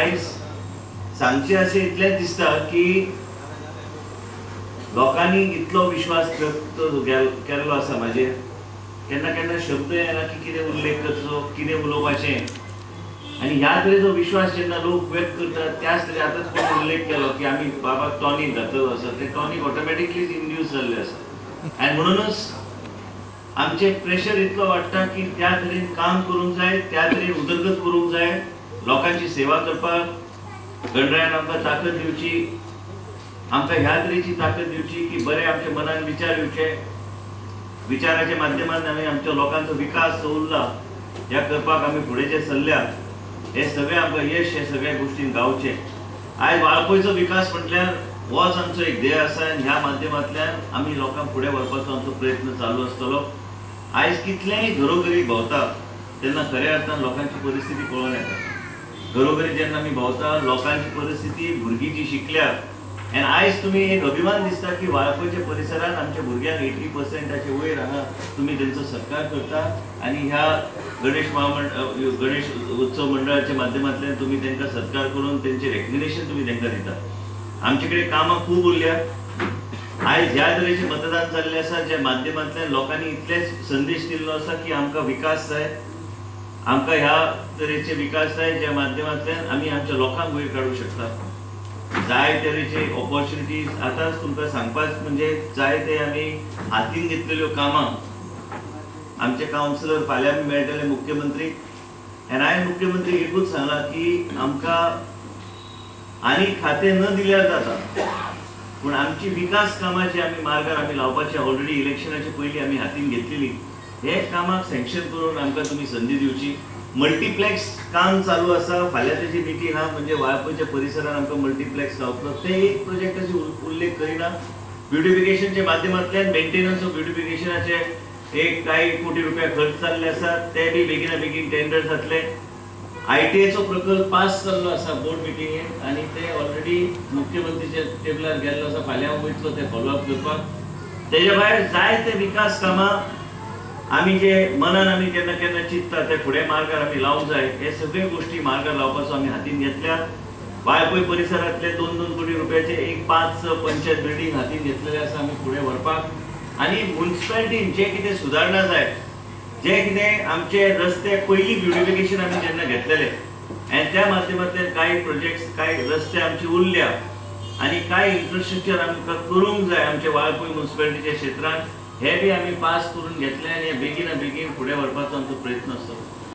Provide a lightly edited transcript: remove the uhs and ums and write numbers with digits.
आयज सांगचे अशें इतलेंच दिसता की लोकांनी इतलो विश्वास व्यक्त केल्लो आसा म्हाजेर, केन्ना केन्ना शब्द येना की कितें उल्लेख करचो, कितें उलोवपाचें, आनी ह्या तरेचो विश्वास जेन्ना लोक व्यक्त करतात त्याच तरेन आतांच कोणी उल्लेख केलो की आमी बाबा टॉनीक घातलेलो आसा, ते टॉनीक ऑटोमॅटिकली इंड्यूस जाल्ले आसा आनी म्हणूनच आमचे प्रेशर इतलो वाडटा की त्या तरेन काम करूंक जाय, त्या तरेन उदरगत करूंक जाय, लोकांची सेवा करपाक गणरायान आमकां ताकद दिवची, आमकां ह्या तरेची ताकद दिवची की बरे आमचे मनान विचार येवचे, विचाराच्या माध्यमान आमी आमच्या लोकांचो विकास उरला ह्या करपाक आमी फुडें जे चल्ल्या हे सगळे आमकां यश हे सगळ्या गोष्टीन गावचे। आयज वाळपयचो विकास म्हटल्यार होच आमचो एक ध्येय आसा आनी ह्या माध्यमांतल्यान आमी लोकांक फुडें व्हरपाचो आमचो प्रयत्न चालू आसतलो। आयज कितलेंय घरोघरी भोंवता तेन्ना खऱ्या अर्थान लोकांची परिस्थिती कळून येता। घरोघरी जेन्ना आमी भोंवता लोकांची परिस्थिती, भुरगीं जी शिकल्यात, आनी आयज तुमी एक अभिमान दिसता की वाळपयच्या परिसरांत आमच्या भुरग्यांक 80% वयर हांगा तुमी तेंचो सत्कार करता आनी ह्या गणेश उत्सव मंडळाच्या माध्यमांतल्यान तुमी तेंकां सत्कार करून तेंचे रेकग्निशन तुमी तेंकां दिता। आमचे कडेन कामां खूब उरल्या। आयज ह्या तरेचे मतदान जाल्ले आसा ज्या माध्यमांतल्यान लोकांनी इतलेच संदेश दिल्लो आसा की आमकां विकास जाय, आमकां ह्या तरेचे विकास जाय ज्या माध्यमांतल्यान आमी आमच्या लोकांक वयर काडूंक शकता। जाय तरेचे ऑपॉर्च्युनिटीज आतांच तुमकां सांगपाक म्हणजे जाय ते आमी हातीन घेतलेल्यो कामां आमचे कावन्सिलर फाल्यां मेळटले मुख्यमंत्री आनी हांवें मुख्यमंत्री एकूच सांगला की आमकां आनी खातें न दिल्यार जाता, पूण आमची विकास कामां जी आमी मार्गार आमी लावपाची ऑलरेडी इलेक्शनाच्या पयलीं आमी हातीन घेतलेली हे कामाक सँक्शन करून आमकां तुमी संदी दिवची। मल्टीप्लेक्स काम चालू आसा, फाल्यां तेजी मिटींग आहा म्हणजे वाळपयच्या परिसरांत आमकां मल्टीप्लेक्स गावतलो, ते एक प्रोजेक्टाची उल्लेख करिना। ब्युटिफिकेशनच्या माध्यमांतल्यान मेंटेनन्स ऑफ ब्युटिफिकेशनाचे एक काही कोटी रुपया खर्च जाल्ले आसात, ते बी बेगिना बेगीन टेंडर जातले। ITAचो प्रकल्प पास जाल्लो आसा बोर्ड मिटिंगेंत आनी ते ऑलरेडी मुख्यमंत्रीच्या टेबलार गेल्लो आसा, फाल्यां वयतलो ते फॉलोअप करपाक। तेज्या भायर जाय ते विकास कामां आमी जे मनान आमी केन्ना केन्ना चिंतता ते फुडें मार्गार आमी लावंक जाय, हे सगळे गोष्टी मार्गार लावपाचो आमी हातीन घेतल्या। वाळपय परिसरांतले 2-2 कोटी रुपयाचे एक 5 पंचायत बिल्डींग हातीन घेतलेले आसा आमी फुडें व्हरपाक। आनी म्युनिसिपालिटीन जे कितें सुदारणा जाय, जे कितें आमचे रस्ते पयलीं ब्युटिफिकेशन आमी जेन्ना घेतलेले आनी त्या माध्यमांतल्यान कांय प्रोजेक्ट्स कांय रस्ते आमचे उरल्या आनी कांय इन्फ्रास्ट्रक्चर आमकां करूंक जाय आमचे वाळपय म्युनिसिपालिटीच्या क्षेत्रांत, हे बी आमी पास करून घेतले आनी बेगिना बेगीन फुडें व्हरपाचो आमचो प्रयत्न आसतलो।